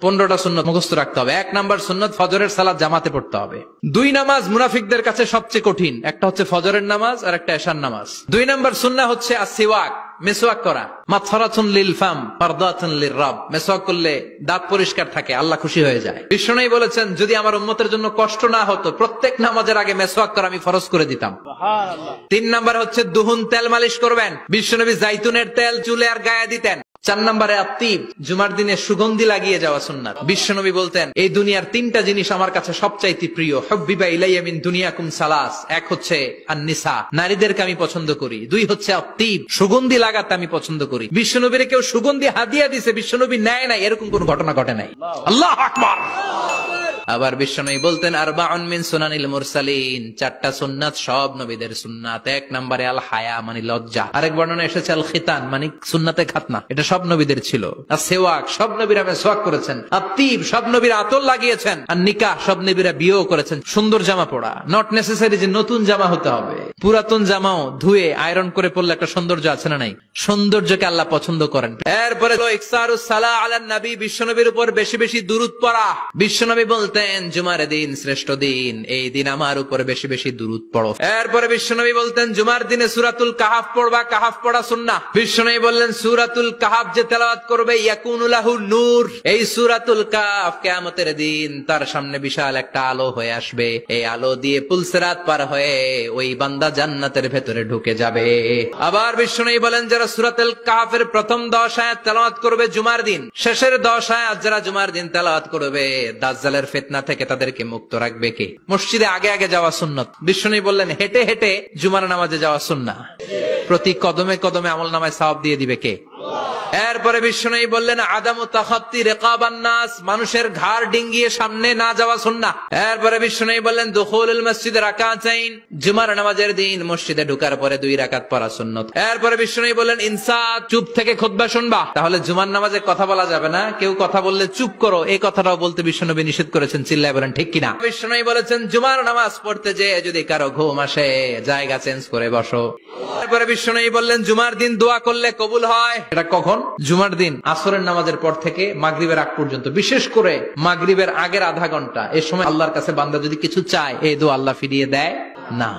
15টা সুন্নত মুখস্থ রাখতে হবে। 1 নাম্বার সুন্নত ফজরের সালাত জামাতে পড়তে হবে। 2 নামাজ মুনাফিকদের কাছে সবচেয়ে কঠিন, একটা হচ্ছে ফজরের নামাজ আর একটা এশার নামাজ। 2 নাম্বার সুন্নাহ হচ্ছে আসওয়াক, মেসওয়াক করা। মাতফারাতুন লিল ফাম ফারদাতুন লিররাব, মেসওয়াক করলে দাঁত পরিষ্কার থাকে, আল্লাহ খুশি হয়ে যায়। বিশ্বনবী বলেছেন যদি আমার উম্মতের জন্য কষ্ট না হতো প্রত্যেক নামাজের আগে মেসওয়াক করা আমি ফরজ করে দিতাম। সুবহানাল্লাহ। 3 নাম্বার হচ্ছে দুহুন, তেল মালিশ করবেন। বিশ্বনবী জাইতুনের তেল চুলে আর গায়ে দিতেন। 4 নম্বরে আত্তিব, জুমার দিনে সুগন্ধি লাগিয়ে যাওয়া সুন্নাত। বিশ্বনবী বলতেন এই দুনিয়ার 3টা জিনিস আমার কাছে সবচাইতে প্রিয়। হুব্বিবা ইলাইয়া মিন দুনিয়াকুম সালাস, 1 হচ্ছে আন-নিসা, নারীদেরকে আমি পছন্দ করি। 2 হচ্ছে আত্তিব, সুগন্ধি লাগাতে আমি পছন্দ করি। বিশ্বনবীরে কেউ সুগন্ধি হাদিয়া দিয়েছে, বিশ্বনবী নেয় নাই, এরকম কোন ঘটনা ঘটে নাই। আল্লাহু আকবার। আবার বিশ্বনবী বলতেন আরবাউন মিন সুনানিল মুরসালিন, 4টা সুন্নাত সব নবীদের সুন্নাত। 1 নম্বরে আল হায়া মানে লজ্জা, আরেক বর্ণনা এসেছে আল খিতান মানে সুন্নাতে খাতনা, এটা সব নবীদের ছিল। আর সেওয়াক, সব নবীরা মেসওয়াক করেছেন। আত্তিব, সব নবীরা আতর লাগিয়েছেন। আর নিকাহ, সব নবীরা বিয়েও করেছেন। সুন্দর জামা পড়া, নট নেসেসারি যে নতুন জামা হতে হবে, পুরাতন জামাও ধুয়ে আয়রন করে পড়লে একটা সৌন্দর্য আছে না নাই? সৌন্দর্যকে আল্লাহ পছন্দ করেন। এরপরে ইকসারুস সালাহ আলান নবী, বিশ্বনবীর উপর বেশি বেশি দুরূদ পড়া। বিশ্বনবী বলতেন জুমার দিন শ্রেষ্ঠ দিন, এই দিন আমার উপর বেশি বেশি দুরূদ পড়ো। এরপরে বিশ্বনবী বলতেন জুমার দিনে সূরাতুল কাহাফ পড়বা, কাহাফ পড়া সুন্নাহ। বিশ্বনবী বললেন সূরাতুল কাহাফ যে তেলাওয়াত করবে ইয়াকুনু লাহু নূর, এই সূরাতুল কাহাফ কিয়ামতের দিন তার সামনে বিশাল একটা আলো হয়ে আসবে, এই আলো দিয়ে পুলসিরাত পার হয়ে ওই বান্দা জান্নাতের ভেতরে ঢুকে যাবে। আবার বিশ্বনবী বলেন যারা সূরাতুল কাহাফের প্রথম 10 আয়াত তেলাওয়াত করবে জুমার দিন, শেষের 10 আয়াত যারা জুমার দিন তেলাওয়াত করবে দাজ্জালের ফিতনা থেকে তাদেরকে মুক্ত রাখবে কে? মসজিদে আগে আগে যাওয়া সুন্নাত। বিশ্বনবী বললেন হেঁটে হেঁটে জুমার নামাজে যাওয়া সুন্নাহ। প্রতি কদমে কদমে আমলনামায় সওয়াব দিয়ে দিবে কে? এরপরে বিশ্বনবী বললেন আদামু তাখাত্তি রিকাবান নাস, মানুষের ঘাড় ডিঙ্গিয়ে সামনে না যাওয়া সুন্নাহ। এরপরে বিশ্বনবী বললেন দুখুলুল মসজিদে রাকাতাইন, জুমার নামাজের দিন মসজিদে ঢোকার পরে 2 রাকাত পড়া সুন্নাত। এরপরে বিশ্বনবী বললেন ইনসাত, চুপ থেকে খুতবা শুনবা। তাহলে জুমার নামাজে কথা বলা যাবে না, কেউ কথা বললে চুপ করো, এই কথাটাও বলতে বিশ্বনবী নিষেধ করেছেন। চিল্লায় বলেন ঠিক কিনা? বিশ্বনবী বলেছেন জুমার নামাজ পড়তে যে যদি কারো ঘুম আসে জায়গা চেঞ্জ করে বসো। এরপরে বিশ্বনবী বললেন জুমার দিন দোয়া করলে কবুল হয়। এটা কখন? জুমার দিন আসরের নামাজের পর থেকে মাগরিবের আগ পর্যন্ত, বিশেষ করে মাগরিবের আগের আধা ঘন্টা, এই সময় আল্লাহর কাছে বান্দা যদি কিছু চায় এই দোয়া আল্লাহ ফিরিয়ে দেয় না।